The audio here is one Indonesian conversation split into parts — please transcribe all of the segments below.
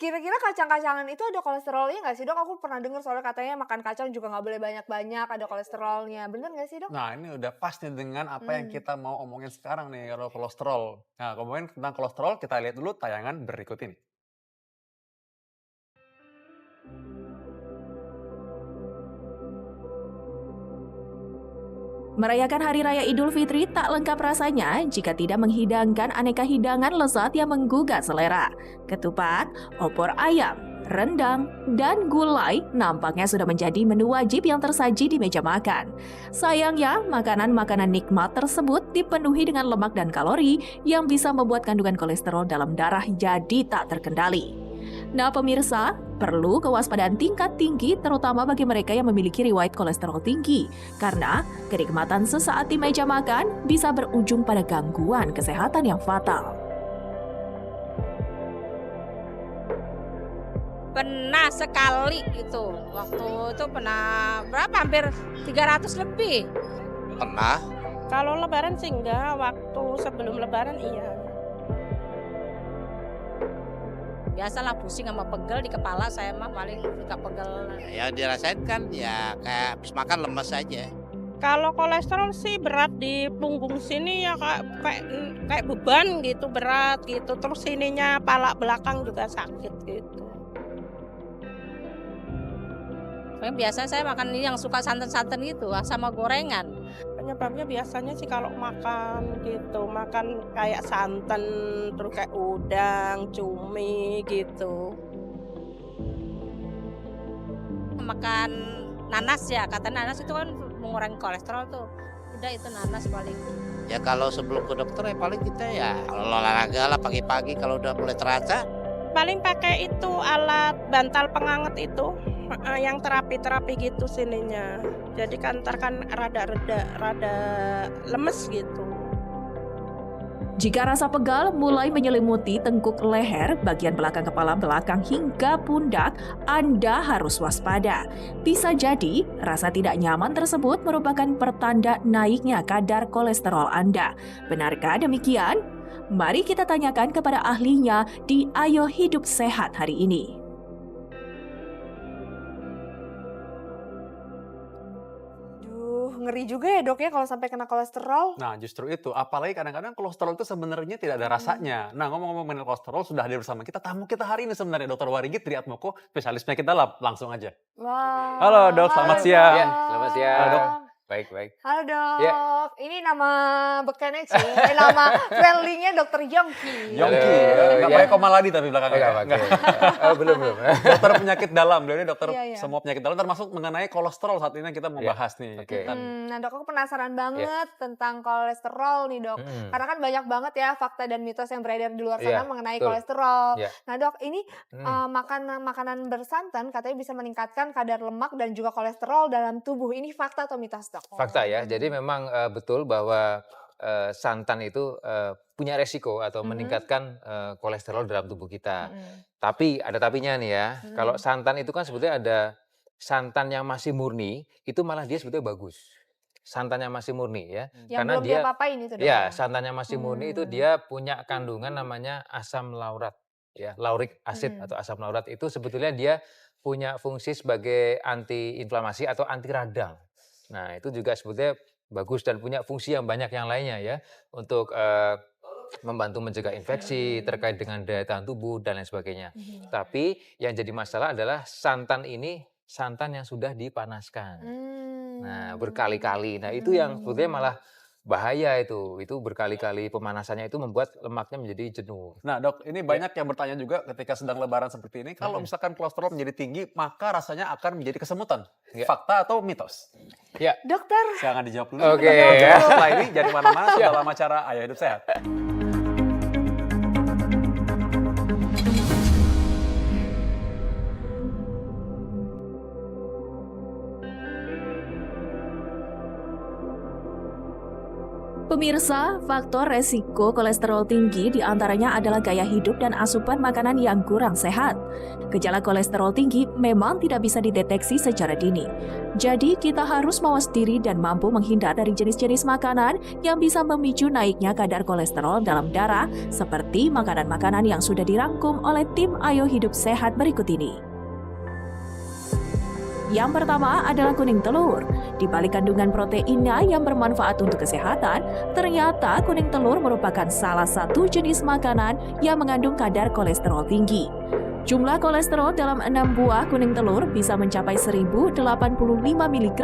Kira-kira kacang-kacangan itu ada kolesterolnya nggak sih, Dok? Aku pernah dengar soalnya katanya makan kacang juga nggak boleh banyak-banyak, ada kolesterolnya. Bener nggak sih, Dok? Nah, ini udah pas nih dengan apa yang Hmm. kita mau omongin sekarang nih, kalau kolesterol. Nah, ngomongin tentang kolesterol, kita lihat dulu tayangan berikut ini. Merayakan Hari Raya Idul Fitri tak lengkap rasanya jika tidak menghidangkan aneka hidangan lezat yang menggugah selera. Ketupat, opor ayam, rendang, dan gulai nampaknya sudah menjadi menu wajib yang tersaji di meja makan. Sayangnya, makanan-makanan nikmat tersebut dipenuhi dengan lemak dan kalori yang bisa membuat kandungan kolesterol dalam darah jadi tak terkendali. Nah, pemirsa, perlu kewaspadaan tingkat tinggi terutama bagi mereka yang memiliki riwayat kolesterol tinggi karena kenikmatan sesaat di meja makan bisa berujung pada gangguan kesehatan yang fatal. Pernah sekali itu, waktu itu pernah berapa, hampir 300 lebih. Pernah. Kalau lebaran sih enggak, waktu sebelum lebaran iya. Biasalah pusing sama pegel di kepala, saya mah paling suka pegel. Ya dirasain kan ya kayak habis makan lemes aja. Kalau kolesterol sih berat di punggung sini ya kayak beban gitu, berat gitu. Terus sininya pala belakang juga sakit gitu. Biasa saya makan ini yang suka santan-santan gitu, sama gorengan. Penyebabnya biasanya sih kalau makan gitu, makan kayak santan, terus kayak udang, cumi gitu. Makan nanas ya, kata nanas itu kan mengurangi kolesterol tuh. Udah itu nanas paling. Ya kalau sebelum ke dokter ya paling kita ya kalau olahraga lah pagi-pagi kalau udah mulai terasa. Paling pakai itu alat bantal penghangat itu, yang terapi-terapi gitu sininya. Jadi kan ntar kan rada lemes gitu. Jika rasa pegal mulai menyelimuti tengkuk leher, bagian belakang kepala belakang hingga pundak, Anda harus waspada. Bisa jadi, rasa tidak nyaman tersebut merupakan pertanda naiknya kadar kolesterol Anda. Benarkah demikian? Mari kita tanyakan kepada ahlinya di Ayo Hidup Sehat hari ini. Ngeri juga ya, Dok, ya kalau sampai kena kolesterol. Nah, justru itu. Apalagi kadang-kadang kolesterol itu sebenarnya tidak ada rasanya. Nah, ngomong-ngomong mengenai kolesterol, sudah hadir bersama kita tamu kita hari ini sebenarnya, Dr. Warigit Triatmoko, spesialis penyakit dalam. Langsung aja. Wah. Halo, Dok. Selamat siang. Iya, selamat siang. Halo, Dok. Baik. Halo, Dok. Iya. Ini nama bekennya sih, nama friendly-nya Dokter Yongki. Yongki. Halo, Nggak ya. pakai koma ladi tapi belakangnya. Enggak pakai. Oh, belum. Dokter penyakit dalam. Beliau ini dokter Iya, iya. semua penyakit dalam termasuk mengenai kolesterol saat ini yang kita mau Iya. bahas nih. Oke. Nah, Dok, aku penasaran banget tentang kolesterol nih, Dok. Karena kan banyak banget ya fakta dan mitos yang beredar di luar sana Iya, mengenai betul. kolesterol. Iya. Nah, Dok, ini Hmm. makanan bersantan katanya bisa meningkatkan kadar lemak dan juga kolesterol dalam tubuh. Ini fakta atau mitos, Dok? Fakta ya. Jadi memang betul bahwa santan itu punya resiko atau meningkatkan kolesterol dalam tubuh kita. Tapi ada tapinya nih ya. Kalau santan itu kan sebetulnya ada santan yang masih murni, itu malah dia sebetulnya bagus. Santan yang masih murni ya. Yang Karena belum dia diapa-apain itu, Dok? ya, santan yang masih murni itu dia punya kandungan namanya asam laurat ya, lauric acid atau asam laurat itu sebetulnya dia punya fungsi sebagai anti inflamasi atau anti radang. Nah, itu juga sebetulnya bagus dan punya fungsi yang banyak yang lainnya ya untuk membantu mencegah infeksi terkait dengan daya tahan tubuh dan lain sebagainya. Tapi yang jadi masalah adalah santan ini santan yang sudah dipanaskan. Nah, berkali-kali. Nah, itu yang sebetulnya malah bahaya itu. Itu berkali-kali pemanasannya itu membuat lemaknya menjadi jenuh. Nah, Dok, ini banyak yang bertanya juga ketika sedang lebaran seperti ini, kalau misalkan kolesterol menjadi tinggi, maka rasanya akan menjadi kesemutan. Ya. Fakta atau mitos? Ya. Dokter, Jangan dijawab dulu. Oke. Setelah ini jadi mana-mana dalam acara Ayo Hidup Sehat. Pemirsa, faktor resiko kolesterol tinggi diantaranya adalah gaya hidup dan asupan makanan yang kurang sehat. Gejala kolesterol tinggi memang tidak bisa dideteksi secara dini. Jadi kita harus mawas diri dan mampu menghindar dari jenis-jenis makanan yang bisa memicu naiknya kadar kolesterol dalam darah seperti makanan-makanan yang sudah dirangkum oleh tim Ayo Hidup Sehat berikut ini. Yang pertama adalah kuning telur. Di balik kandungan proteinnya yang bermanfaat untuk kesehatan, ternyata kuning telur merupakan salah satu jenis makanan yang mengandung kadar kolesterol tinggi. Jumlah kolesterol dalam 6 buah kuning telur bisa mencapai 1085 mg.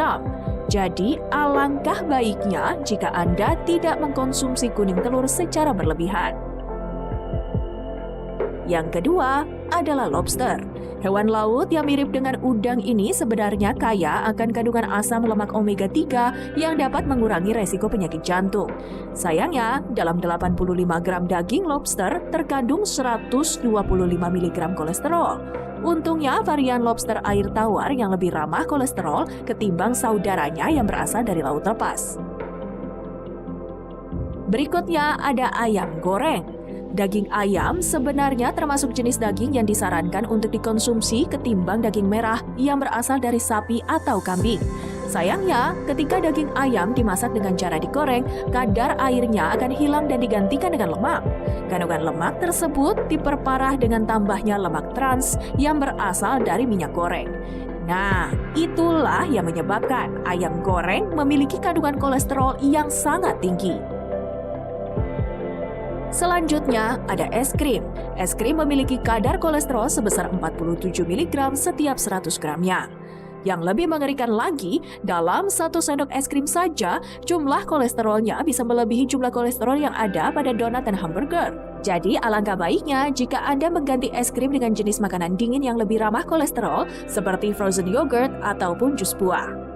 Jadi, alangkah baiknya jika Anda tidak mengkonsumsi kuning telur secara berlebihan. Yang kedua adalah lobster. Hewan laut yang mirip dengan udang ini sebenarnya kaya akan kandungan asam lemak omega 3 yang dapat mengurangi resiko penyakit jantung. Sayangnya, dalam 85 gram daging lobster terkandung 125 mg kolesterol. Untungnya varian lobster air tawar yang lebih ramah kolesterol ketimbang saudaranya yang berasal dari laut lepas. Berikutnya ada ayam goreng. Daging ayam sebenarnya termasuk jenis daging yang disarankan untuk dikonsumsi ketimbang daging merah yang berasal dari sapi atau kambing. Sayangnya, ketika daging ayam dimasak dengan cara digoreng, kadar airnya akan hilang dan digantikan dengan lemak. Kandungan lemak tersebut diperparah dengan tambahnya lemak trans yang berasal dari minyak goreng. Nah, itulah yang menyebabkan ayam goreng memiliki kandungan kolesterol yang sangat tinggi. Selanjutnya, ada es krim. Es krim memiliki kadar kolesterol sebesar 47 mg setiap 100 gramnya. Yang lebih mengerikan lagi, dalam 1 sendok es krim saja, jumlah kolesterolnya bisa melebihi jumlah kolesterol yang ada pada donat dan hamburger. Jadi, alangkah baiknya jika Anda mengganti es krim dengan jenis makanan dingin yang lebih ramah kolesterol, seperti frozen yogurt ataupun jus buah.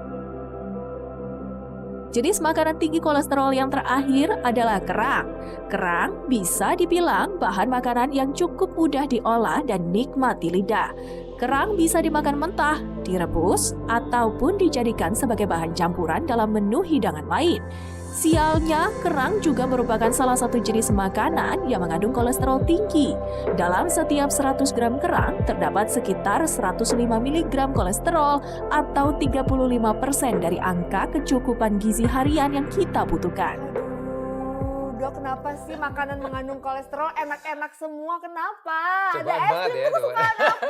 Jenis makanan tinggi kolesterol yang terakhir adalah kerang. Kerang bisa dibilang bahan makanan yang cukup mudah diolah dan nikmat di lidah. Kerang bisa dimakan mentah, direbus, ataupun dijadikan sebagai bahan campuran dalam menu hidangan lain. Sialnya, kerang juga merupakan salah satu jenis makanan yang mengandung kolesterol tinggi. Dalam setiap 100 gram kerang, terdapat sekitar 105 mg kolesterol atau 35% dari angka kecukupan gizi harian yang kita butuhkan. Dok, kenapa sih makanan mengandung kolesterol enak-enak semua? Kenapa? Cobaan Ada es banget krim ya, tuh kesukaan aku.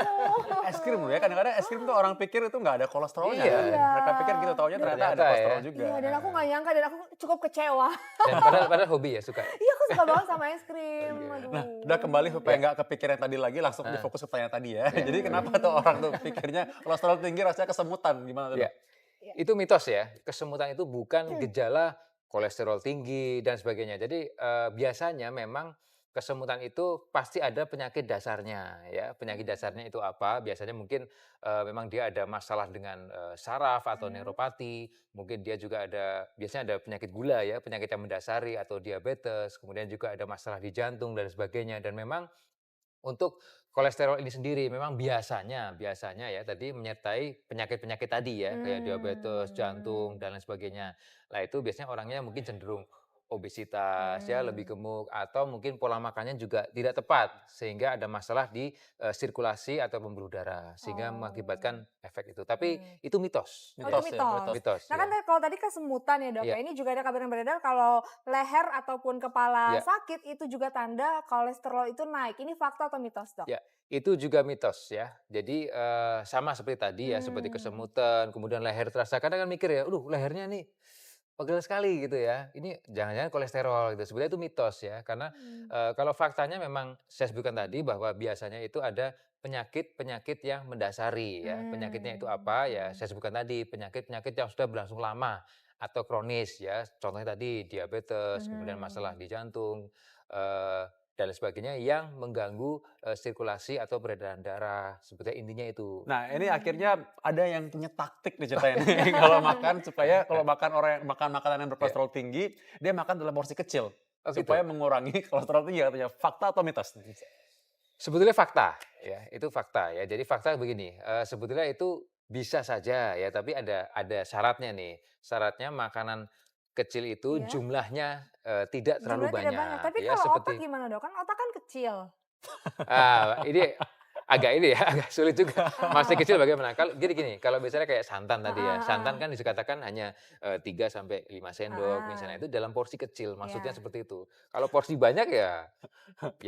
Es krim loh ya, kadang-kadang es krim tuh orang pikir itu nggak ada kolesterolnya. Iya. Mereka pikir gitu, taunya ternyata ada Ternyata ya. kolesterol juga. Iya, dan aku nggak nyangka dan aku cukup kecewa. Dan padahal hobi ya, suka. Iya, aku suka banget sama es krim. Aduh. Nah, udah kembali supaya nggak kepikiran tadi lagi, langsung difokus ke pertanyaan tadi ya. Jadi kenapa tuh orang tuh pikirnya kolesterol tinggi rasanya kesemutan, gimana tuh? Iya. Iya. Itu mitos ya. Kesemutan itu bukan gejala kolesterol tinggi dan sebagainya. Jadi biasanya memang kesemutan itu pasti ada penyakit dasarnya ya. Penyakit dasarnya itu apa? Biasanya mungkin memang dia ada masalah dengan saraf atau neuropati. Mungkin dia juga biasanya ada penyakit gula ya, penyakit yang mendasari atau diabetes. Kemudian juga ada masalah di jantung dan sebagainya. Dan memang untuk kolesterol ini sendiri memang biasanya ya tadi menyertai penyakit-penyakit tadi ya, kayak diabetes, jantung dan lain sebagainya. Nah, itu biasanya orangnya mungkin cenderung obesitas ya, lebih gemuk atau mungkin pola makannya juga tidak tepat sehingga ada masalah di sirkulasi atau pembuluh darah sehingga mengakibatkan efek itu. Tapi itu mitos. Oh, itu mitos. Mitos. Nah, kan kalau tadi kesemutan ya, Dok. Iya. Ini juga ada kabar yang beredar kalau leher ataupun kepala Iya. sakit itu juga tanda kolesterol itu naik. Ini fakta atau mitos, Dok? Ya, itu juga mitos ya. Jadi sama seperti tadi ya, seperti kesemutan, kemudian leher terasa. Kadang kan mikir ya, lehernya nih pegel sekali gitu ya. Ini jangan-jangan kolesterol gitu. Sebenarnya itu mitos ya. Karena kalau faktanya memang saya sebutkan tadi bahwa biasanya itu ada penyakit-penyakit yang mendasari ya. Penyakitnya itu apa ya? Saya sebutkan tadi penyakit-penyakit yang sudah berlangsung lama atau kronis ya. Contohnya tadi diabetes, kemudian masalah di jantung, dan lain sebagainya yang mengganggu sirkulasi atau peredaran darah. Sebetulnya intinya itu. Nah, ini akhirnya ada yang punya taktik nih ceritanya nih. Kalau makan supaya kalau makan orang yang makan makanan yang berkolesterol tinggi, dia makan dalam porsi kecil supaya mengurangi kolesterol tinggi katanya. Fakta atau mitos? Sebetulnya fakta ya, itu fakta ya. Jadi fakta begini, sebetulnya itu bisa saja ya, tapi ada syaratnya nih. Syaratnya makanan kecil itu Iya. jumlahnya tidak terlalu Jumlahnya tidak banyak. banyak Tapi ya kalau otak seperti gimana Dok? Kan otak kan kecil. ini agak ini ya, agak sulit juga. Masih kecil bagaimana? Kalau gini, kalau misalnya kayak santan tadi ya, Heeh, santan heeh. kan dikatakan hanya 3 sampai 5 sendok misalnya, Heeh. itu dalam porsi kecil, maksudnya Iya. seperti itu. Kalau porsi banyak ya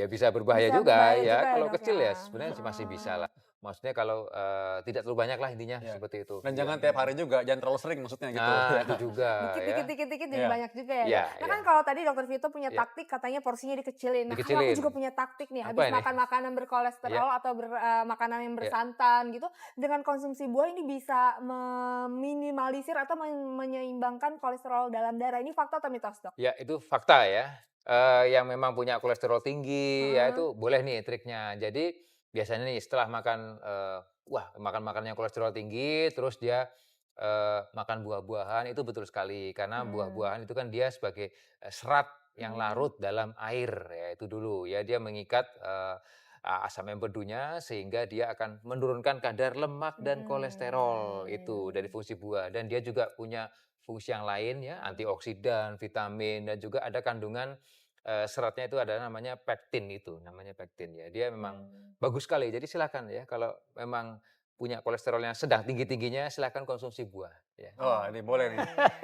bisa berbahaya Bisa juga berbahaya juga ya, ya kalau Dok kecil ya? ya sebenarnya masih bisa Heeh. lah. Maksudnya kalau tidak terlalu banyak lah intinya Iya. seperti itu. Dan Iya. jangan tiap hari juga, jangan terlalu sering maksudnya gitu. Nah, Iya. itu juga Dikit ya. dikit dikit dikit jadi Iya. banyak juga ya Dok. Iya, Nah iya. kan kalau tadi Dokter Vito punya Iya. taktik katanya porsinya dikecilin. Nah kalau aku Dikecilin. juga punya taktik nih, Apa habis ini? makan makanan Iya. berkolesterol atau makanan yang Iya. bersantan gitu, dengan konsumsi buah ini bisa meminimalisir atau menyeimbangkan kolesterol dalam darah. Ini fakta atau mitos Dok? Ya, itu fakta ya. Yang memang punya kolesterol tinggi, ya Heeh. itu boleh nih triknya. Jadi biasanya nih setelah makan, makan makanan yang kolesterol tinggi, terus dia makan buah-buahan, itu betul sekali. Karena Hmm. buah-buahan itu kan dia sebagai serat yang Hmm. larut dalam air, ya itu dulu. Ya dia mengikat asam empedunya sehingga dia akan menurunkan kadar lemak dan kolesterol itu dari Hmm. fungsi buah. Dan dia juga punya fungsi yang lain ya, antioksidan, vitamin, dan juga ada kandungan seratnya itu ada namanya pektin itu, namanya pektin ya. Dia memang Hmm. bagus sekali. Jadi silakan ya kalau memang punya kolesterolnya sedang tinggi-tingginya silakan konsumsi buah ya. Wah, ini Oke. boleh nih.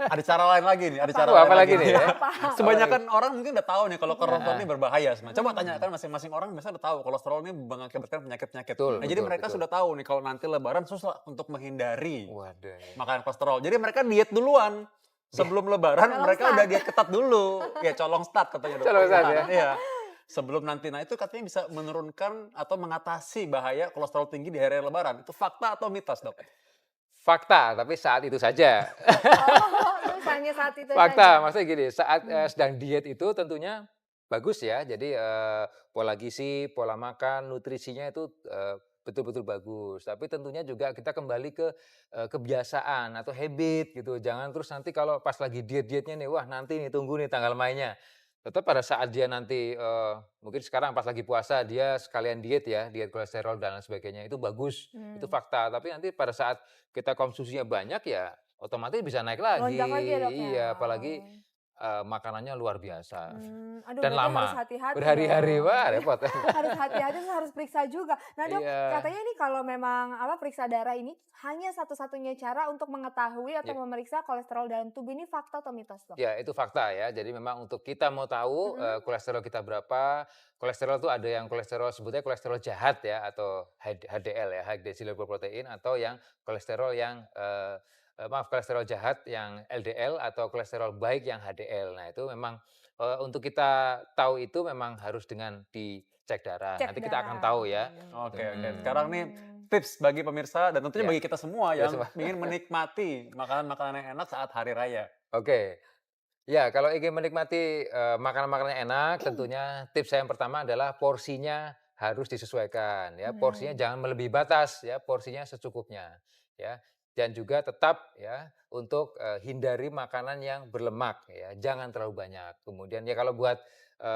Ada cara lain lagi nih, ada Apa? cara Wah, lain apalagi lagi nih nih. ya? Apa? Sebanyakan orang mungkin udah tahu nih kalau kolesterol Heeh. ini berbahaya sebenarnya. Coba Hmm. tanyakan masing-masing orang biasanya udah tahu kolesterol ini mengakibatkan penyakit-penyakit. Betul, Nah, jadi betul, mereka betul. sudah tahu nih kalau nanti lebaran susah untuk menghindari Waduh. makanan kolesterol. Jadi mereka diet duluan. Sebelum lebaran Colong mereka start. udah diet ketat dulu. Ya colong start katanya dokter. Colong start ya? Iya. Sebelum nanti, nah itu katanya bisa menurunkan atau mengatasi bahaya kolesterol tinggi di hari lebaran. Itu fakta atau mitos dok? Fakta, tapi saat itu saja. Oh, terus hanya saat itu Fakta, saja. maksudnya gini, saat Hmm. sedang diet itu tentunya bagus ya. Jadi pola gizi, pola makan, nutrisinya itu betul-betul bagus. Tapi tentunya juga kita kembali ke kebiasaan atau habit gitu. Jangan terus nanti kalau pas lagi diet-dietnya nih, wah nanti nih tunggu nih tanggal mainnya. Tetap pada saat dia nanti mungkin sekarang pas lagi puasa dia sekalian diet ya, diet kolesterol dan lain sebagainya itu bagus, itu Hmm. fakta. Tapi nanti pada saat kita konsumsinya banyak ya otomatis bisa naik lagi. Lonjak lagi ya dok ya. Iya, apalagi makanannya luar biasa Aduh dan berarti harus lama. hati-hati Berhari-hari, dong. wah repot. Harus hati-hati terus harus periksa juga. Nah dok, Iya. katanya ini kalau memang periksa darah ini hanya satu-satunya cara untuk mengetahui atau Ya. memeriksa kolesterol dalam tubuh, ini fakta atau mitos dok? Ya, itu fakta ya. Jadi memang untuk kita mau tahu kolesterol kita berapa, kolesterol itu ada yang kolesterol sebutnya kolesterol jahat ya atau HDL ya, high deciliter protein, atau yang kolesterol yang kolesterol jahat yang LDL atau kolesterol baik yang HDL. Nah, itu memang untuk kita tahu itu memang harus dengan dicek darah. Cek Nanti kita akan darah. tahu ya. Oke. Hmm. Sekarang nih tips bagi pemirsa dan tentunya Ya. bagi kita semua Ya, yang semua. ingin menikmati makanan-makanan yang enak saat hari raya. Oke. Ya, kalau ingin menikmati makanan-makanan yang enak, tentunya tips saya yang pertama adalah porsinya harus disesuaikan ya. Porsinya jangan melebihi batas ya, porsinya secukupnya ya. Dan juga tetap ya untuk hindari makanan yang berlemak ya, jangan terlalu banyak. Kemudian ya kalau buat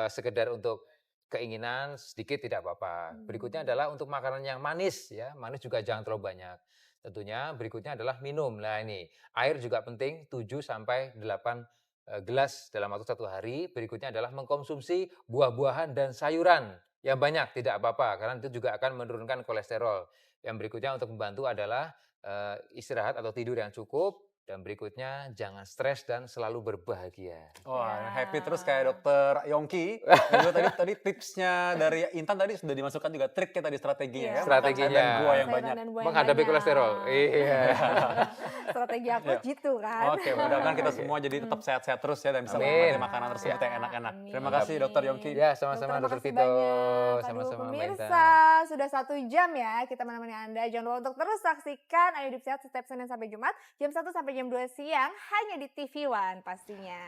sekedar untuk keinginan sedikit tidak apa-apa. Berikutnya adalah untuk makanan yang manis ya, manis juga jangan terlalu banyak. Tentunya berikutnya adalah minum. Nah ini, air juga penting 7 sampai 8 gelas dalam waktu 1 hari. Berikutnya adalah mengkonsumsi buah-buahan dan sayuran yang banyak, tidak apa-apa karena itu juga akan menurunkan kolesterol. Yang berikutnya untuk membantu adalah istirahat atau tidur yang cukup. Dan berikutnya jangan stres dan selalu berbahagia. Wah, Ya. happy terus kayak dokter Yongki. Dan juga tadi tipsnya dari Intan tadi sudah dimasukkan juga triknya tadi strateginya Iya. ya. Strateginya. Makan sayur dan buah yang Sayuran banyak. dan buah yang Menghadapi banyak. kolesterol. Iya. Strategi aku Iya. gitu kan. Oke, mudah-mudahan kita semua jadi tetap sehat-sehat terus ya dan bisa Amin. menikmati makanan tersebut Ya, yang enak-enak. amin. Terima kasih dokter Yongki. Ya, sama-sama Dokter, Dr. makasih Vito. banyak. Aduh, Sama-sama Mbak Intan. pemirsa, sudah 1 jam ya kita menemani Anda. Jangan lupa untuk terus saksikan Ayo Hidup Sehat setiap Senin sampai Jumat jam 1 sampai jam 2 siang hanya di TV One pastinya.